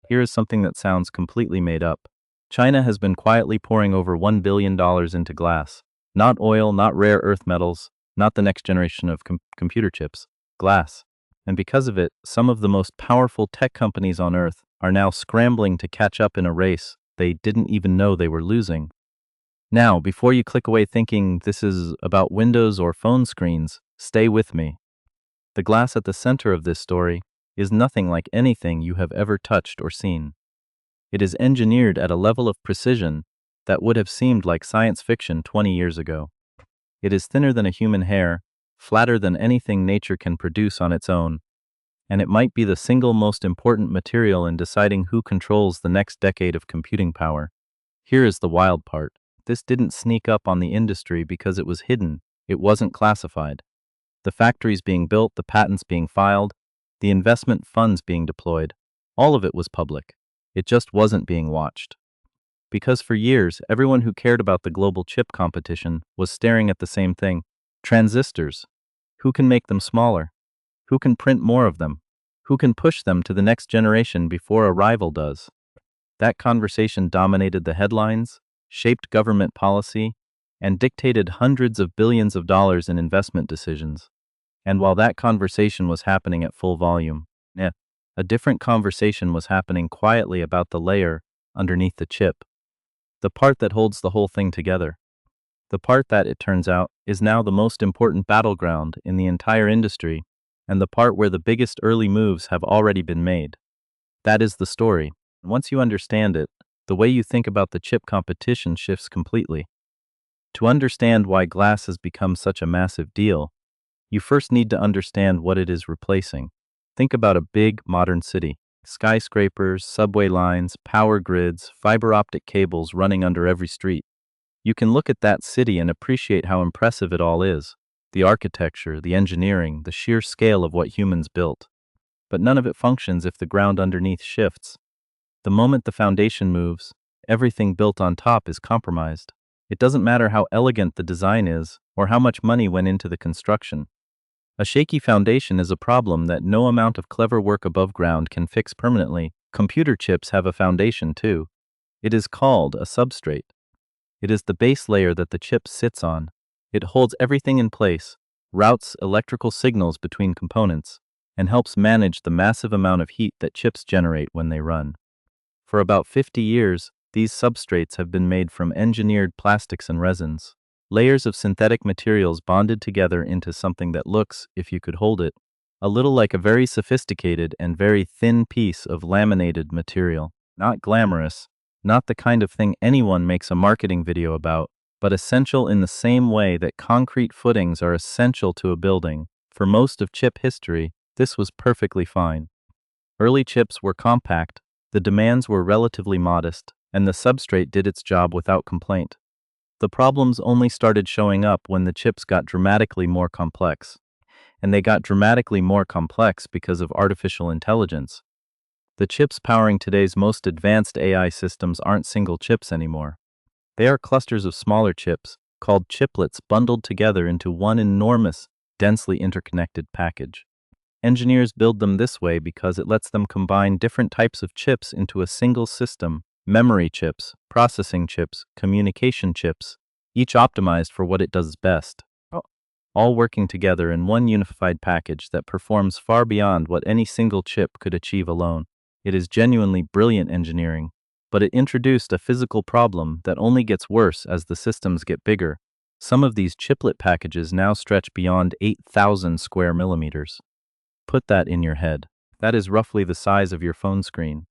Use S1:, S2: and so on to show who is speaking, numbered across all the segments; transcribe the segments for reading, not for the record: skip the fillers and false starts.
S1: Here is something that sounds completely made up. China has been quietly pouring over $1 billion into glass. Not oil, not rare earth metals, not the next generation of computer chips. Glass. And because of it, some of the most powerful tech companies on earth are now scrambling to catch up in a race they didn't even know they were losing. Now, before you click away thinking this is about Windows or phone screens, stay with me. The glass at the center of this story is nothing like anything you have ever touched or seen. It is engineered at a level of precision that would have seemed like science fiction 20 years ago. It is thinner than a human hair, flatter than anything nature can produce on its own, and it might be the single most important material in deciding who controls the next decade of computing power. Here is the wild part. This didn't sneak up on the industry because it was hidden. It wasn't classified. The factories being built, the patents being filed, the investment funds being deployed, all of it was public. It just wasn't being watched. Because for years, everyone who cared about the global chip competition was staring at the same thing. Transistors. Who can make them smaller? Who can print more of them? Who can push them to the next generation before a rival does? That conversation dominated the headlines, shaped government policy, and dictated hundreds of billions of dollars in investment decisions. And while that conversation was happening at full volume, a different conversation was happening quietly about the layer underneath the chip. The part that holds the whole thing together. The part that, it turns out, is now the most important battleground in the entire industry, and the part where the biggest early moves have already been made. That is the story. Once you understand it, the way you think about the chip competition shifts completely. To understand why glass has become such a massive deal, you first need to understand what it is replacing. Think about a big, modern city. Skyscrapers, subway lines, power grids, fiber optic cables running under every street. You can look at that city and appreciate how impressive it all is. The architecture, the engineering, the sheer scale of what humans built. But none of it functions if the ground underneath shifts. The moment the foundation moves, everything built on top is compromised. It doesn't matter how elegant the design is or how much money went into the construction. A shaky foundation is a problem that no amount of clever work above ground can fix permanently. Computer chips have a foundation too. It is called a substrate. It is the base layer that the chip sits on. It holds everything in place, routes electrical signals between components, and helps manage the massive amount of heat that chips generate when they run. For about 50 years, these substrates have been made from engineered plastics and resins. Layers of synthetic materials bonded together into something that looks, if you could hold it, a little like a very sophisticated and very thin piece of laminated material. Not glamorous, not the kind of thing anyone makes a marketing video about, but essential in the same way that concrete footings are essential to a building. For most of chip history, this was perfectly fine. Early chips were compact, the demands were relatively modest, and the substrate did its job without complaint. The problems only started showing up when the chips got dramatically more complex. And they got dramatically more complex because of artificial intelligence. The chips powering today's most advanced AI systems aren't single chips anymore. They are clusters of smaller chips, called chiplets, bundled together into one enormous, densely interconnected package. Engineers build them this way because it lets them combine different types of chips into a single system. Memory chips, processing chips, communication chips, each optimized for what it does best, all working together in one unified package that performs far beyond what any single chip could achieve alone. It is genuinely brilliant engineering, but it introduced a physical problem that only gets worse as the systems get bigger. Some of these chiplet packages now stretch beyond 8,000 square millimeters. Put that in your head. That is roughly the size of your phone screen.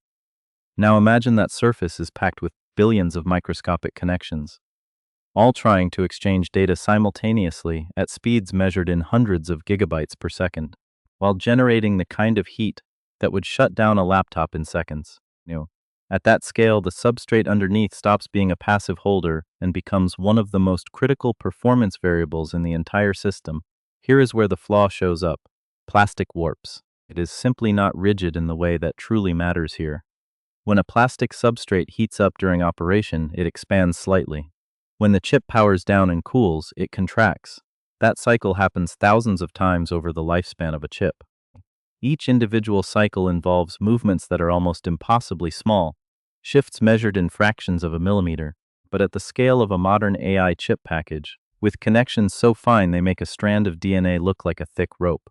S1: Now imagine that surface is packed with billions of microscopic connections, all trying to exchange data simultaneously at speeds measured in hundreds of gigabytes per second, while generating the kind of heat that would shut down a laptop in seconds. At that scale, the substrate underneath stops being a passive holder and becomes one of the most critical performance variables in the entire system. Here is where the flaw shows up. Plastic warps. It is simply not rigid in the way that truly matters here. When a plastic substrate heats up during operation, it expands slightly. When the chip powers down and cools, it contracts. That cycle happens thousands of times over the lifespan of a chip. Each individual cycle involves movements that are almost impossibly small, shifts measured in fractions of a millimeter, but at the scale of a modern AI chip package, with connections so fine they make a strand of DNA look like a thick rope.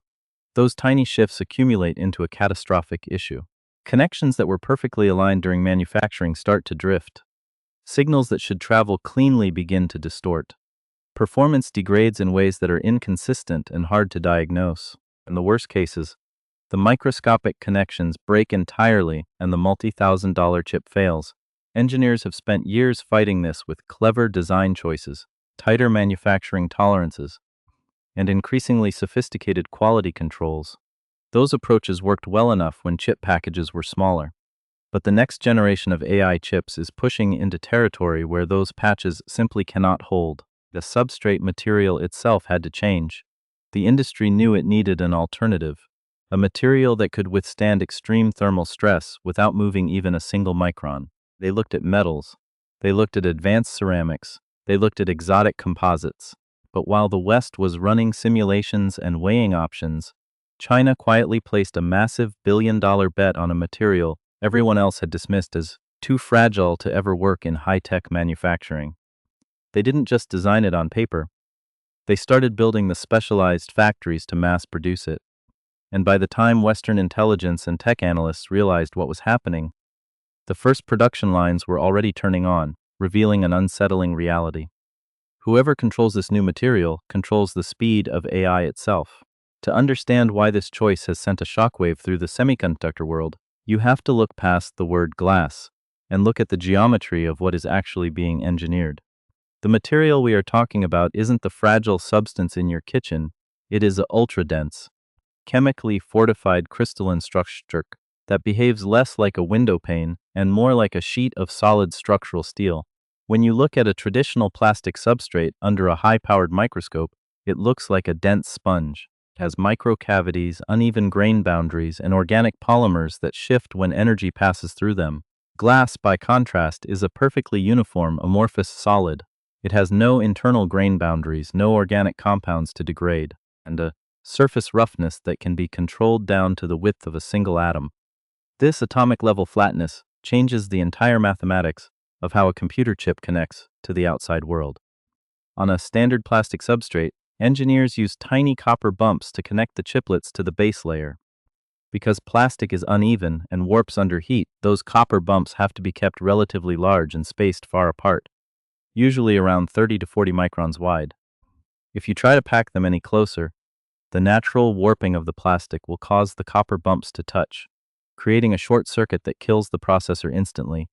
S1: Those tiny shifts accumulate into a catastrophic issue. Connections that were perfectly aligned during manufacturing start to drift. Signals that should travel cleanly begin to distort. Performance degrades in ways that are inconsistent and hard to diagnose. In the worst cases, the microscopic connections break entirely and the multi-thousand-dollar chip fails. Engineers have spent years fighting this with clever design choices, tighter manufacturing tolerances, and increasingly sophisticated quality controls. Those approaches worked well enough when chip packages were smaller. But the next generation of AI chips is pushing into territory where those patches simply cannot hold. The substrate material itself had to change. The industry knew it needed an alternative, a material that could withstand extreme thermal stress without moving even a single micron. They looked at metals. They looked at advanced ceramics. They looked at exotic composites. But while the West was running simulations and weighing options, China quietly placed a massive billion-dollar bet on a material everyone else had dismissed as too fragile to ever work in high-tech manufacturing. They didn't just design it on paper. They started building the specialized factories to mass produce it. And by the time Western intelligence and tech analysts realized what was happening, the first production lines were already turning on, revealing an unsettling reality. Whoever controls this new material controls the speed of AI itself. To understand why this choice has sent a shockwave through the semiconductor world, you have to look past the word glass and look at the geometry of what is actually being engineered. The material we are talking about isn't the fragile substance in your kitchen, it is an ultra-dense, chemically fortified crystalline structure that behaves less like a window pane and more like a sheet of solid structural steel. When you look at a traditional plastic substrate under a high-powered microscope, it looks like a dense sponge. It has microcavities, uneven grain boundaries, and organic polymers that shift when energy passes through them. Glass, by contrast, is a perfectly uniform, amorphous solid. It has no internal grain boundaries, no organic compounds to degrade, and a surface roughness that can be controlled down to the width of a single atom. This atomic-level flatness changes the entire mathematics of how a computer chip connects to the outside world. On a standard plastic substrate, engineers use tiny copper bumps to connect the chiplets to the base layer. Because plastic is uneven and warps under heat, those copper bumps have to be kept relatively large and spaced far apart, usually around 30 to 40 microns wide. If you try to pack them any closer, the natural warping of the plastic will cause the copper bumps to touch, creating a short circuit that kills the processor instantly.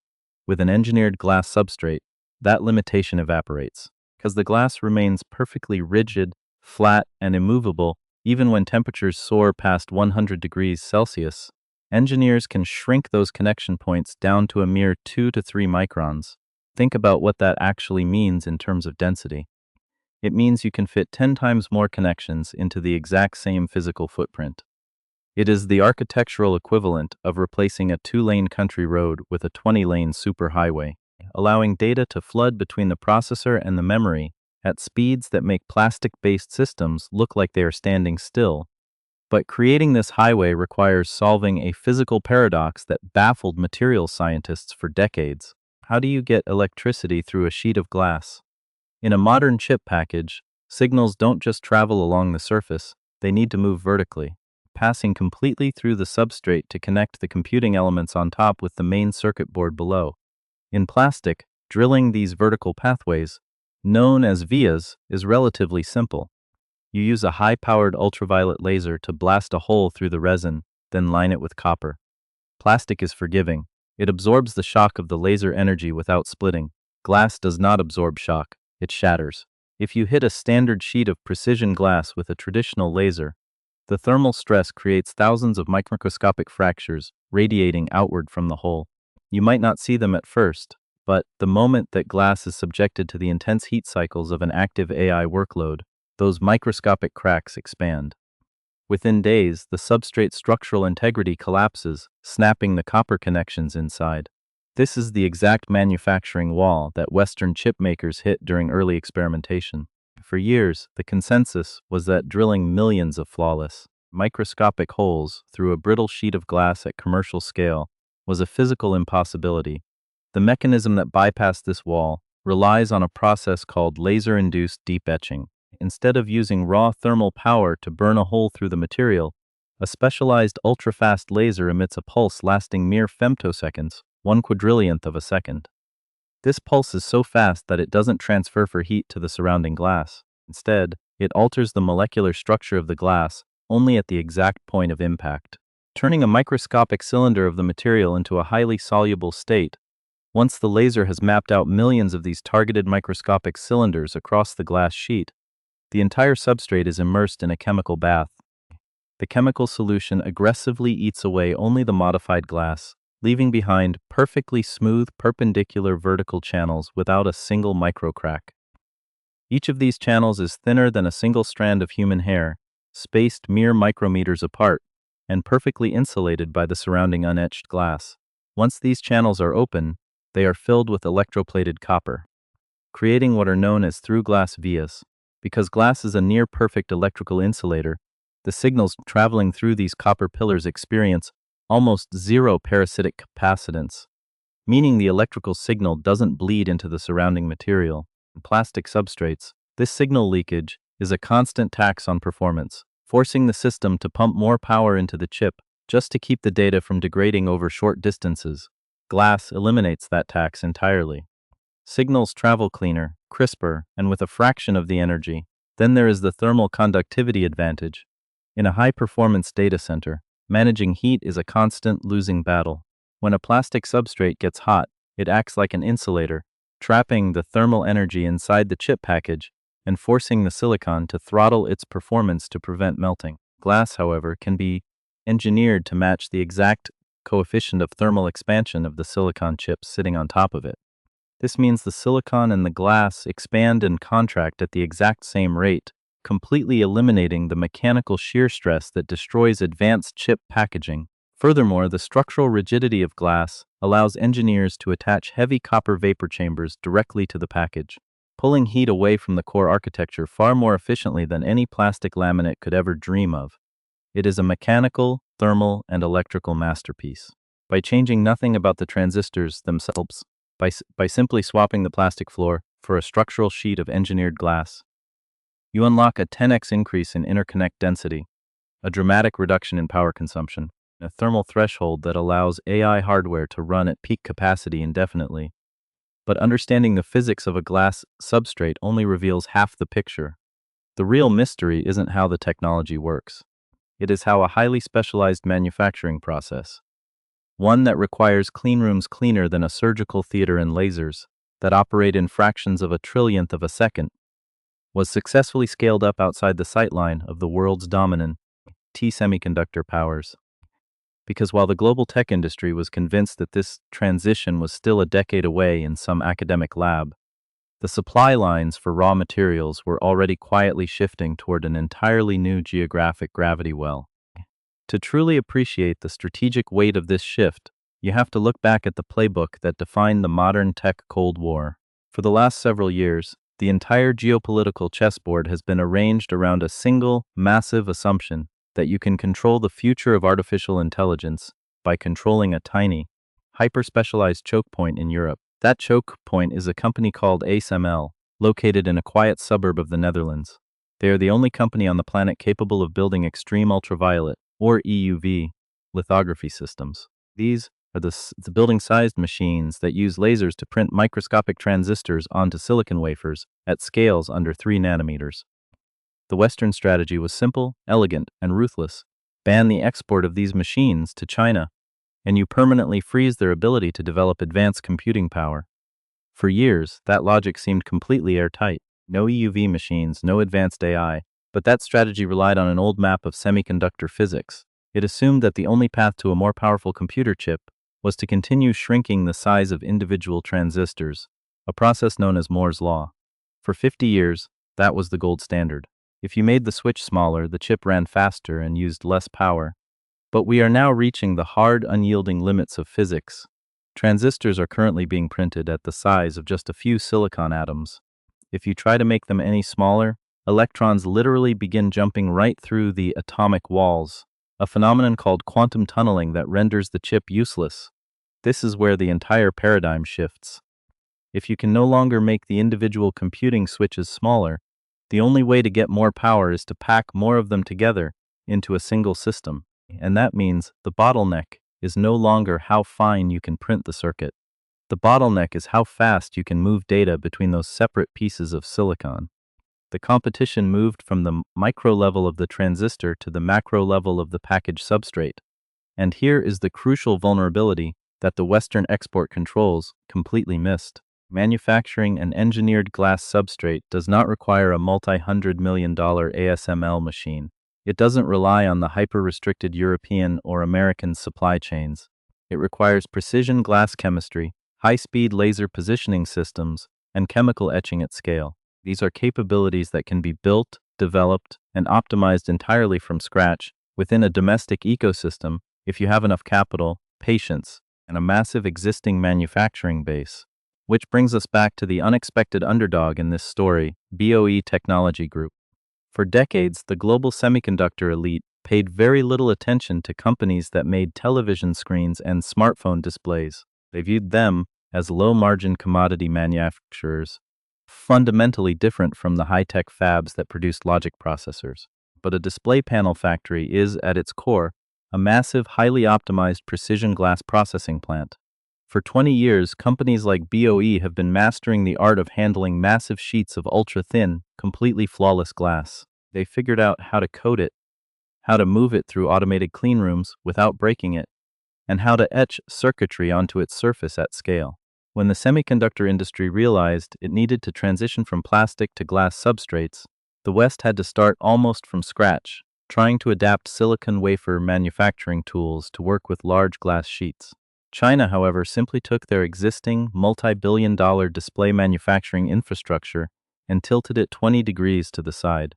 S1: With an engineered glass substrate, that limitation evaporates, because the glass remains perfectly rigid, flat, and immovable even when temperatures soar past 100 degrees Celsius. Engineers can shrink those connection points down to a mere 2 to 3 microns. Think about what that actually means in terms of density. It means you can fit 10 times more connections into the exact same physical footprint. It is the architectural equivalent of replacing a 2-lane country road with a 20-lane superhighway, allowing data to flood between the processor and the memory at speeds that make plastic-based systems look like they are standing still. But creating this highway requires solving a physical paradox that baffled materials scientists for decades. How do you get electricity through a sheet of glass? In a modern chip package, signals don't just travel along the surface, they need to move vertically, passing completely through the substrate to connect the computing elements on top with the main circuit board below. In plastic, drilling these vertical pathways, known as vias, is relatively simple. You use a high-powered ultraviolet laser to blast a hole through the resin, then line it with copper. Plastic is forgiving. It absorbs the shock of the laser energy without splitting. Glass does not absorb shock. It shatters. If you hit a standard sheet of precision glass with a traditional laser, the thermal stress creates thousands of microscopic fractures radiating outward from the hole. You might not see them at first, but the moment that glass is subjected to the intense heat cycles of an active AI workload, those microscopic cracks expand. Within days, the substrate structural integrity collapses, snapping the copper connections inside. This is the exact manufacturing wall that Western chip makers hit during early experimentation. For years, the consensus was that drilling millions of flawless, microscopic holes through a brittle sheet of glass at commercial scale was a physical impossibility. The mechanism that bypassed this wall relies on a process called laser-induced deep etching. Instead of using raw thermal power to burn a hole through the material, a specialized ultra-fast laser emits a pulse lasting mere femtoseconds, 1/4,000th of a second. This pulse is so fast that it doesn't transfer for heat to the surrounding glass. Instead, it alters the molecular structure of the glass only at the exact point of impact, turning a microscopic cylinder of the material into a highly soluble state. Once the laser has mapped out millions of these targeted microscopic cylinders across the glass sheet, the entire substrate is immersed in a chemical bath. The chemical solution aggressively eats away only the modified glass, leaving behind perfectly smooth perpendicular vertical channels without a single microcrack. Each of these channels is thinner than a single strand of human hair, spaced mere micrometers apart, and perfectly insulated by the surrounding unetched glass. Once these channels are open, they are filled with electroplated copper, creating what are known as through-glass vias. Because glass is a near-perfect electrical insulator, the signals traveling through these copper pillars experience almost zero parasitic capacitance, meaning the electrical signal doesn't bleed into the surrounding material. In plastic substrates, this signal leakage is a constant tax on performance, forcing the system to pump more power into the chip just to keep the data from degrading over short distances. Glass eliminates that tax entirely. Signals travel cleaner, crisper, and with a fraction of the energy. Then there is the thermal conductivity advantage. In a high-performance data center, managing heat is a constant losing battle. When a plastic substrate gets hot, it acts like an insulator, trapping the thermal energy inside the chip package and forcing the silicon to throttle its performance to prevent melting. Glass, however, can be engineered to match the exact coefficient of thermal expansion of the silicon chips sitting on top of it. This means the silicon and the glass expand and contract at the exact same rate, completely eliminating the mechanical shear stress that destroys advanced chip packaging. Furthermore, the structural rigidity of glass allows engineers to attach heavy copper vapor chambers directly to the package, pulling heat away from the core architecture far more efficiently than any plastic laminate could ever dream of. It is a mechanical, thermal, and electrical masterpiece. By changing nothing about the transistors themselves, by simply swapping the plastic floor for a structural sheet of engineered glass, you unlock a 10x increase in interconnect density, a dramatic reduction in power consumption, a thermal threshold that allows AI hardware to run at peak capacity indefinitely. But understanding the physics of a glass substrate only reveals half the picture. The real mystery isn't how the technology works. It is how a highly specialized manufacturing process, one that requires clean rooms cleaner than a surgical theater and lasers that operate in fractions of a trillionth of a second, was successfully scaled up outside the sightline of the world's dominant semiconductor powers. Because while the global tech industry was convinced that this transition was still a decade away in some academic lab, the supply lines for raw materials were already quietly shifting toward an entirely new geographic gravity well. To truly appreciate the strategic weight of this shift, you have to look back at the playbook that defined the modern tech Cold War. For the last several years, the entire geopolitical chessboard has been arranged around a single, massive assumption that you can control the future of artificial intelligence by controlling a tiny, hyper-specialized choke point in Europe. That choke point is a company called ASML, located in a quiet suburb of the Netherlands. They are the only company on the planet capable of building extreme ultraviolet, or EUV, lithography systems. These are the building-sized machines that use lasers to print microscopic transistors onto silicon wafers at scales under 3 nanometers. The Western strategy was simple, elegant, and ruthless. Ban the export of these machines to China, and you permanently freeze their ability to develop advanced computing power. For years, that logic seemed completely airtight. No EUV machines, no advanced AI, but that strategy relied on an old map of semiconductor physics. It assumed that the only path to a more powerful computer chip was to continue shrinking the size of individual transistors, a process known as Moore's law. For 50 years, that was the gold standard. If you made the switch smaller, the chip ran faster and used less power. But we are now reaching the hard, unyielding limits of physics. Transistors are currently being printed at the size of just a few silicon atoms. If you try to make them any smaller, electrons literally begin jumping right through the atomic walls, a phenomenon called quantum tunneling that renders the chip useless. This is where the entire paradigm shifts. If you can no longer make the individual computing switches smaller, the only way to get more power is to pack more of them together into a single system. And that means the bottleneck is no longer how fine you can print the circuit. The bottleneck is how fast you can move data between those separate pieces of silicon. The competition moved from the micro level of the transistor to the macro level of the package substrate. And here is the crucial vulnerability that the Western export controls completely missed. Manufacturing an engineered glass substrate does not require a multi-$100 million ASML machine. It doesn't rely on the hyper-restricted European or American supply chains. It requires precision glass chemistry, high-speed laser positioning systems, and chemical etching at scale. These are capabilities that can be built, developed, and optimized entirely from scratch within a domestic ecosystem if you have enough capital, patience, and a massive existing manufacturing base. Which brings us back to the unexpected underdog in this story, BOE Technology Group. For decades, the global semiconductor elite paid very little attention to companies that made television screens and smartphone displays. They viewed them as low-margin commodity manufacturers, fundamentally different from the high-tech fabs that produced logic processors. But a display panel factory is, at its core, a massive, highly optimized precision glass processing plant. For 20 years, companies like BOE have been mastering the art of handling massive sheets of ultra-thin, completely flawless glass. They figured out how to coat it, how to move it through automated cleanrooms without breaking it, and how to etch circuitry onto its surface at scale. When the semiconductor industry realized it needed to transition from plastic to glass substrates, the West had to start almost from scratch, trying to adapt silicon wafer manufacturing tools to work with large glass sheets. China, however, simply took their existing multi-billion-dollar display manufacturing infrastructure and tilted it 20 degrees to the side,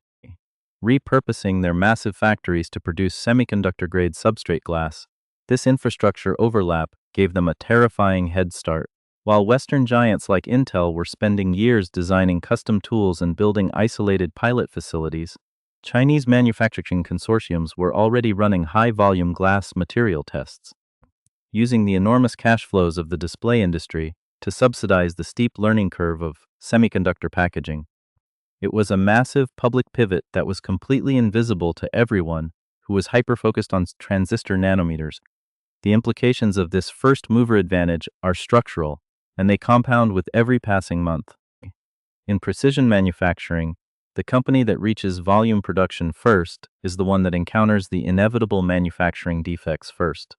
S1: repurposing their massive factories to produce semiconductor-grade substrate glass. This infrastructure overlap gave them a terrifying head start. While Western giants like Intel were spending years designing custom tools and building isolated pilot facilities, Chinese manufacturing consortiums were already running high-volume glass material tests, using the enormous cash flows of the display industry to subsidize the steep learning curve of semiconductor packaging. It was a massive public pivot that was completely invisible to everyone who was hyper-focused on transistor nanometers. The implications of this first-mover advantage are structural, and they compound with every passing month. In precision manufacturing, the company that reaches volume production first is the one that encounters the inevitable manufacturing defects first.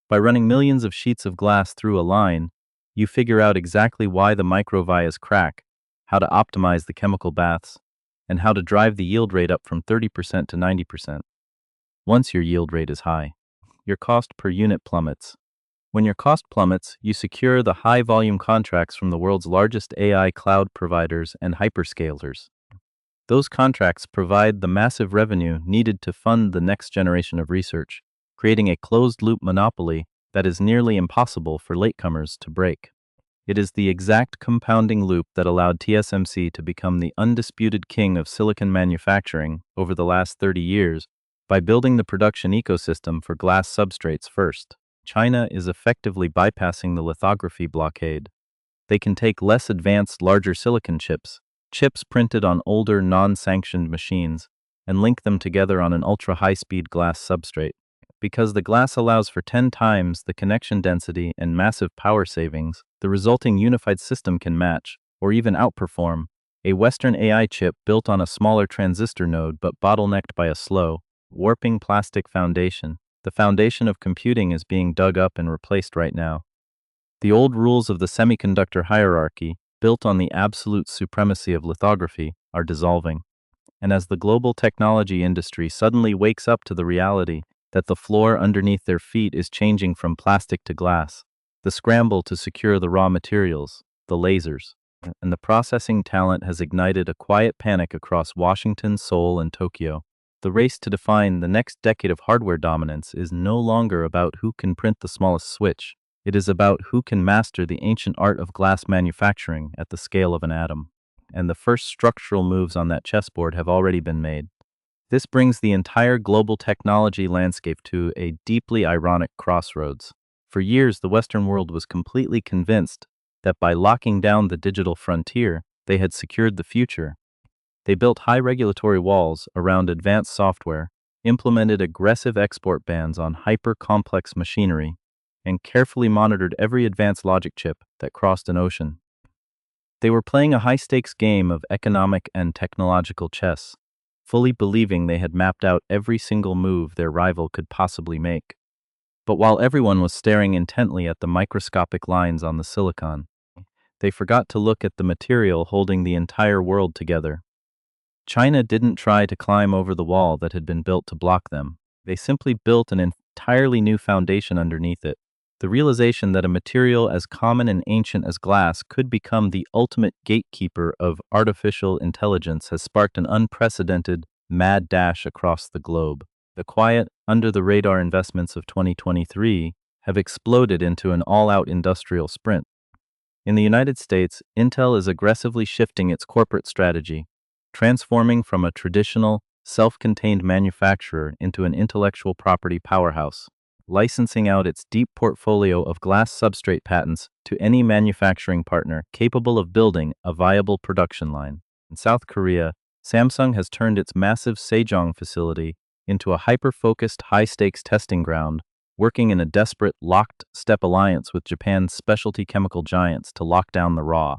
S1: By running millions of sheets of glass through a line, you figure out exactly why the microvias crack, how to optimize the chemical baths, and how to drive the yield rate up from 30% to 90%. Once your yield rate is high, your cost per unit plummets. When your cost plummets, you secure the high-volume contracts from the world's largest AI cloud providers and hyperscalers. Those contracts provide the massive revenue needed to fund the next generation of research, creating a closed-loop monopoly that is nearly impossible for latecomers to break. It is the exact compounding loop that allowed TSMC to become the undisputed king of silicon manufacturing over the last 30 years by building the production ecosystem for glass substrates first. China is effectively bypassing the lithography blockade. They can take less advanced, larger silicon chips printed on older, non-sanctioned machines, and link them together on an ultra-high-speed glass substrate. Because the glass allows for 10 times the connection density and massive power savings, the resulting unified system can match, or even outperform, a Western AI chip built on a smaller transistor node but bottlenecked by a slow, warping plastic foundation. The foundation of computing is being dug up and replaced right now. The old rules of the semiconductor hierarchy, built on the absolute supremacy of lithography, are dissolving. And as the global technology industry suddenly wakes up to the reality that the floor underneath their feet is changing from plastic to glass, the scramble to secure the raw materials, the lasers, and the processing talent has ignited a quiet panic across Washington, Seoul, and Tokyo. The race to define the next decade of hardware dominance is no longer about who can print the smallest switch. It is about who can master the ancient art of glass manufacturing at the scale of an atom. and the first structural moves on that chessboard have already been made. This brings the entire global technology landscape to a deeply ironic crossroads. For years, the Western world was completely convinced that by locking down the digital frontier, they had secured the future. They built high regulatory walls around advanced software, implemented aggressive export bans on hyper-complex machinery, and carefully monitored every advanced logic chip that crossed an ocean. They were playing a high-stakes game of economic and technological chess, fully believing they had mapped out every single move their rival could possibly make. But while everyone was staring intently at the microscopic lines on the silicon, they forgot to look at the material holding the entire world together. China didn't try to climb over the wall that had been built to block them. They simply built an entirely new foundation underneath it. The realization that a material as common and ancient as glass could become the ultimate gatekeeper of artificial intelligence has sparked an unprecedented mad dash across the globe. The quiet, under-the-radar investments of 2023 have exploded into an all-out industrial sprint. In the United States, Intel is aggressively shifting its corporate strategy, transforming from a traditional, self-contained manufacturer into an intellectual property powerhouse, licensing out its deep portfolio of glass substrate patents to any manufacturing partner capable of building a viable production line. In South Korea, Samsung has turned its massive Sejong facility into a hyper-focused, high-stakes testing ground, working in a desperate, locked-step alliance with Japan's specialty chemical giants to lock down the raw,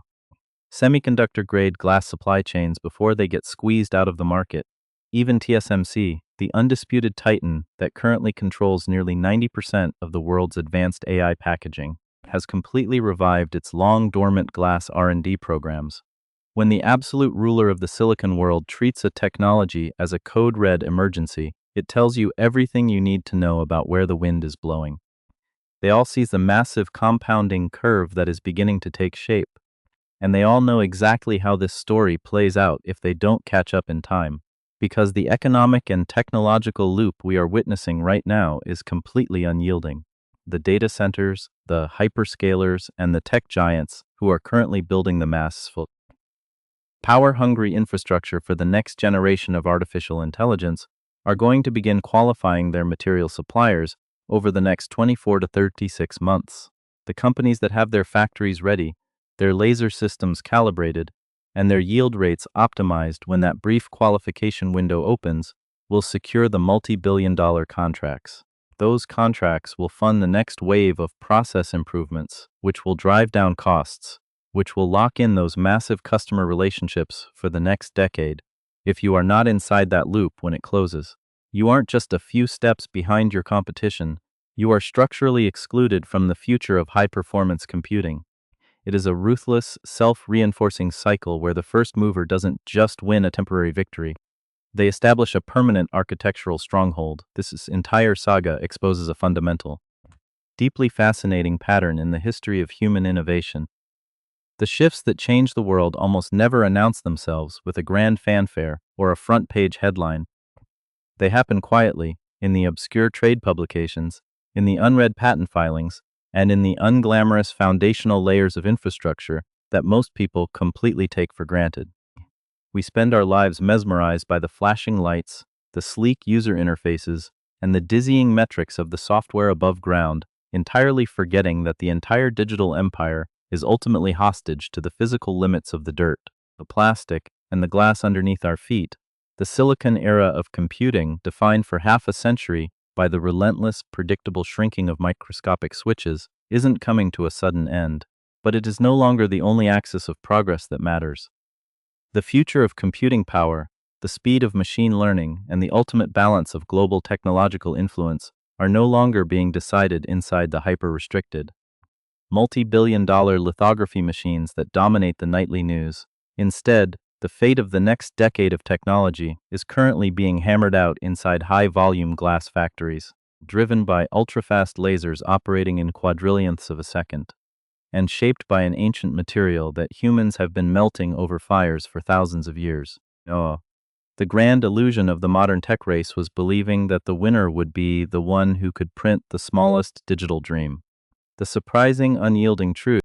S1: semiconductor-grade glass supply chains before they get squeezed out of the market. Even TSMC, the undisputed titan that currently controls nearly 90% of the world's advanced AI packaging, has completely revived its long-dormant glass R&D programs. When the absolute ruler of the silicon world treats a technology as a code-red emergency, it tells you everything you need to know about where the wind is blowing. They all see the massive compounding curve that is beginning to take shape, and they all know exactly how this story plays out if they don't catch up in time, because the economic and technological loop we are witnessing right now is completely unyielding. The data centers, the hyperscalers, and the tech giants who are currently building the massive, power-hungry infrastructure for the next generation of artificial intelligence are going to begin qualifying their material suppliers over the next 24 to 36 months. The companies that have their factories ready, their laser systems calibrated, and their yield rates optimized when that brief qualification window opens will secure the multi-billion-dollar contracts. Those contracts will fund the next wave of process improvements, which will drive down costs, which will lock in those massive customer relationships for the next decade. If you are not inside that loop when it closes, you aren't just a few steps behind your competition, you are structurally excluded from the future of high-performance computing. It is a ruthless, self-reinforcing cycle where the first mover doesn't just win a temporary victory. They establish a permanent architectural stronghold. This entire saga exposes a fundamental, deeply fascinating pattern in the history of human innovation. The shifts that change the world almost never announce themselves with a grand fanfare or a front-page headline. They happen quietly, in the obscure trade publications, in the unread patent filings, and in the unglamorous foundational layers of infrastructure that most people completely take for granted. We spend our lives mesmerized by the flashing lights, the sleek user interfaces, and the dizzying metrics of the software above ground, entirely forgetting that the entire digital empire is ultimately hostage to the physical limits of the dirt, the plastic, and the glass underneath our feet. The silicon era of computing, defined for half a century by the relentless, predictable shrinking of microscopic switches, isn't coming to a sudden end, but it is no longer the only axis of progress that matters. The future of computing power, the speed of machine learning, and the ultimate balance of global technological influence are no longer being decided inside the hyper-restricted, multi-billion-dollar lithography machines that dominate the nightly news. Instead, the fate of the next decade of technology is currently being hammered out inside high-volume glass factories, driven by ultra-fast lasers operating in quadrillionths of a second, and shaped by an ancient material that humans have been melting over fires for thousands of years. The grand illusion of the modern tech race was believing that the winner would be the one who could print the smallest digital dream. The surprising, unyielding truth